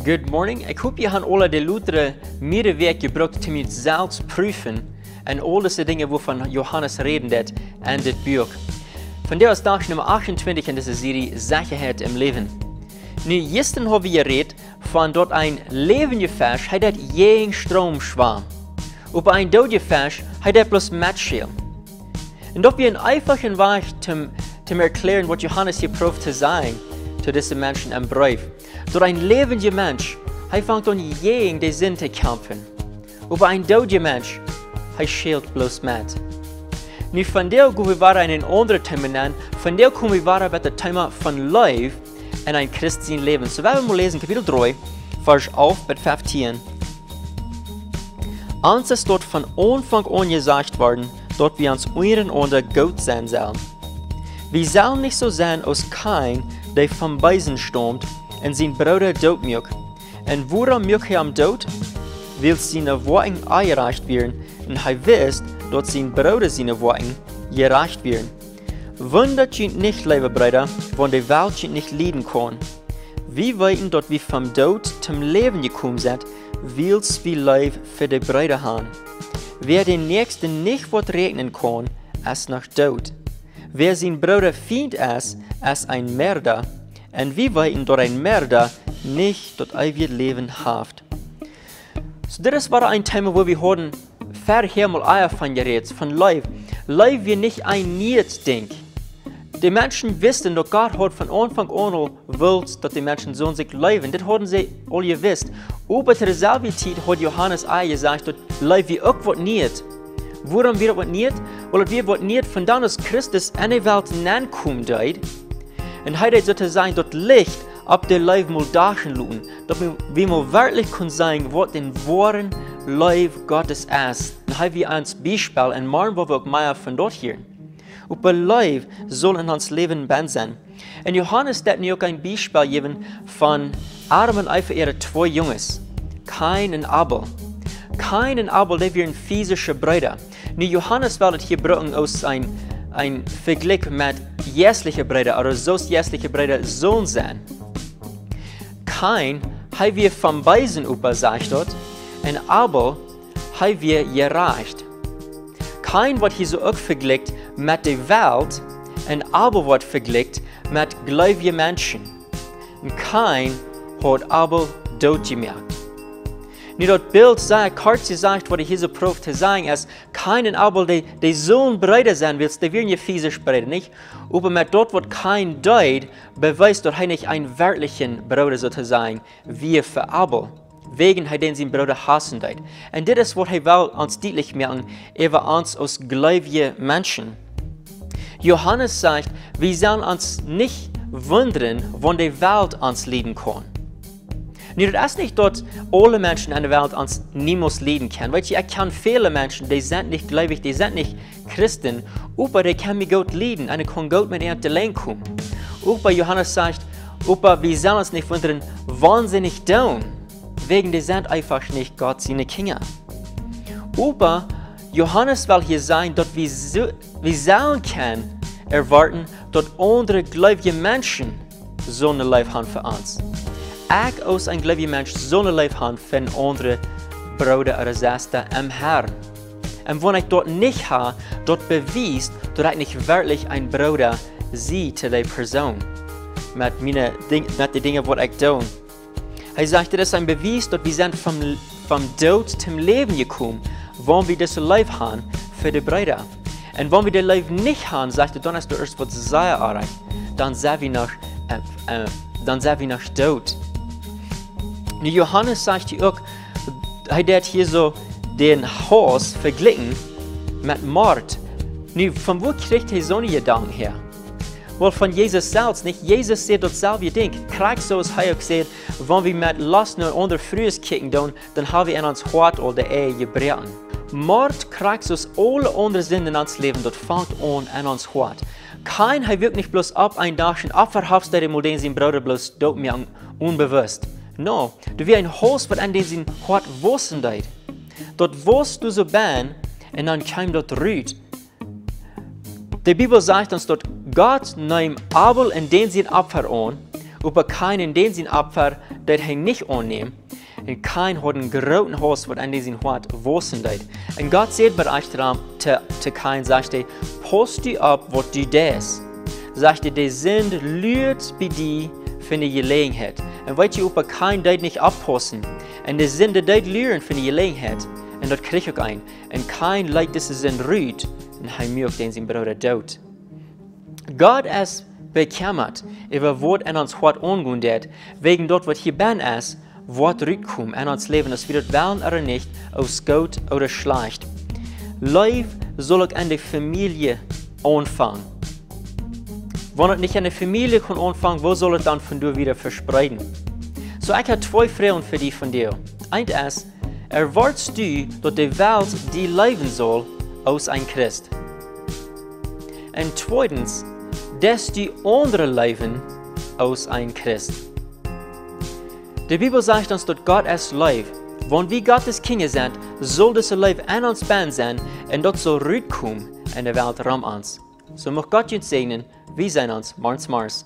Good morning. Ik hoop je alle de lutere middenweg gebruikt om je zelf prüfen en al deze dingen waarvan Johannes reden deed en dit boek. Vandaag is dag nummer 28 in deze serie Sechaheit im Läwen. Nu, gestern hebben we geredet van dat een levende vis, hij dat geen stroom schwam. Op een dode vis, hij dat bloß Matscheel. En dat we een einfachen weg te erklären wat Johannes hier proeft te zijn, zu diesen Menschen im Brief. Door een levende mens, hij vangt aan gegen de zin te kämpfen. Over een dode mens, hij scheelt bloß met. Nu vandaag gaan we weer in een andere thema aan. Vandaag komen we weer bij het thema van life en een christelijk leven. So, we gaan lezen kapitel 3, vers 11 bis 15. Ons is dort van Anfang an gesagt worden, dat we ons euren onder Gott sein sollen. Wir sollen nicht so sein als Kain, der vom Beisen stammt, en zijn Bruder doodmjuk. En waarom mjuk hij am dood? Wil zijn Worten eingereicht werden, en hij wist, dat zijn Bruder zijn Worten gereicht werden. Wundert je nicht, liebe Brüder, wenn die Welt je nicht leiden kann. Wir weten, dat wir vom Dood zum Leben gekommen sind, wils wir Leib für die Brüder haben. Wer den Nächsten nicht wat regnen kann, ist nach Dood. Wer sein Bruder Feind ist ein Mörder. En wie weten dat een Mörder nicht das ewige Leben hat. So, das war ein Thema, wo wir heute vorher mal eher von geredet, von Leib. Leib wir nicht ein Niet-Ding. Die Menschen wissen, dass Gott hat von Anfang an gewollt, dass die Menschen so sich leben. Das haben sie alle gewusst. Aber zu derselben Zeit hat Johannes auch gesagt, dass Leib wir auch was nicht. Warum wir das nicht? Weil wir was nicht von dann, als Christus in die Welt hineinkommen deit. Und heute sollte sein, das Licht ab der Leib mal dachen lassen, dass wir mal wirklich können sagen, was den wahren Leib Gottes ist. Und heute wir ein Beispiel, und morgen wollen wir auch mehr von dort hier. Und bei Leib soll in uns Leben band sein. Und Johannes hat mir auch ein Beispiel gegeben von Adam und Eva, ihre zwei Jungs, Kain und Abel. Kain und Abel, die waren physische Brüder. Nu Johannes will das hier brauchen aus ein Vergleich mit jährlichen Brüdern, oder so jährliche Brüder sollen sein. Kain, haben wir vom Beisen übersagt dort, und Abel, haben wir gereicht. Kain wird hier so auch verglichen mit der Welt, und Abel wird verglichen mit gläubigen Menschen. Und Kain hat Abel tot gemacht. Nu dat Bild sagt, kurz gesagt, was ich hier so probiert zu sagen, ist, Kain und Abel, die sollen Brüder sein willst, die werden ja physisch Brüder, nicht? Aber mit dort, was Kain deut, beweist, dass er nicht ein wirklichen Bruder sozusagen, wie für Abel. Wegen er den sein Bruder hassen deut. Und das ist, was er will uns deutlich machen, über uns als gläubige Menschen. Johannes sagt, wir sollen uns nicht wundern, wenn die Welt uns leiden kann. Nu, das ist nicht, dass alle Menschen in der Welt uns niemals leiden können. Weißt du, ich kenne viele Menschen, die sind nicht gläubig, die sind nicht Christen, aber die können mit Gott leiden und können Gott mit ihnen allein kommen. Aber Johannes sagt, aber wir sollen uns nicht wundern, wann sie nicht tun, wegen die sind einfach nicht Gott seine Kinder. Aber Johannes will hier sagen, dass wir sollen können erwarten, dass andere gläubige Menschen so ein Leben haben für uns. Ich als ein gläubiger Mensch so ein Leben haben für andere Brüder oder Schwestern im Herrn. Und wenn ich dort nicht habe, dort beweist, dass ich nicht wirklich ein Bruder sehe zu der Person. Mit den Dingen, die ich tue. Er sagt, das ist ein Beweis, dass wir sind vom Tod zum Leben gekommen, wenn wir das Leben haben für die Brüder. Und wenn wir das Leben nicht haben, sagt er, dann ist das erst was sehr erreicht. Dann sind wir noch tot. Nu Johannes sagt hier auch, er hat hier so den Haus verglichen mit Mord. Nu, von wo kriegt er so eine Gedanken her? Weil von Jesus selbst, nicht? Jesus sieht dasselbe Ding. Kriegt so, als er auch gesagt, wenn wir mit Lust nur unter Frühes kicken, dann haben wir in uns Hort oder gebrochen. Mord kriegt so, als alle anderen Sünden in uns Leben, das fängt an in uns Hort. Kein hat wirklich bloß ab ein Tag und abverhaftet er mal den sein Bruder bloß dort mir unbewusst. No, du wie ein Haus, was an den sein Hort wussten deit. Dort wusst du so ben, und dann kam dort rüt. Die Bibel sagt uns, dass Gott nahm Abel und den sein Opfer an über keinen den sein Opfer, das er nicht annehmen. Und kein hat einen großen Haus, was an diesen Hort wossen deit. Und Gott sagt bei euch zu kein, sagt er, pass du ab, was du das. Sagt er, die sind lürt bei dir für eine Gelegenheit. Und weil ihr über kein deit nicht abpassen. Und die sind deit lüren für eine Gelegenheit. Und das krieg ich ein. Und kein Leid, das sind rüht. Und er mögt den sein Bruder tot. Gott ist bekümmert über was an uns Hort angehen wird, wegen dort, was hier ben ist, was rückkommt an uns Leben, dass wir das wollen oder nicht, aus gut oder schlecht. Life soll auch an der Familie anfangen. Wenn es nicht an der Familie kann anfangen, wo soll es dann von dir wieder verspreiten? So, ich habe zwei Fragen für dich von dir. Eins ist, erwartest du, dass die Welt die leben soll aus ein Christ? Und zweitens, dass die andere leben aus ein Christ. Die Bibel sagt uns, dass Gott ist Leib. Wenn wir Gottes Kinder sind, soll das Leib an uns ben sein und das soll rückkommen in der Welt rum uns. So mag Gott uns segnen, wir sehen uns morgens.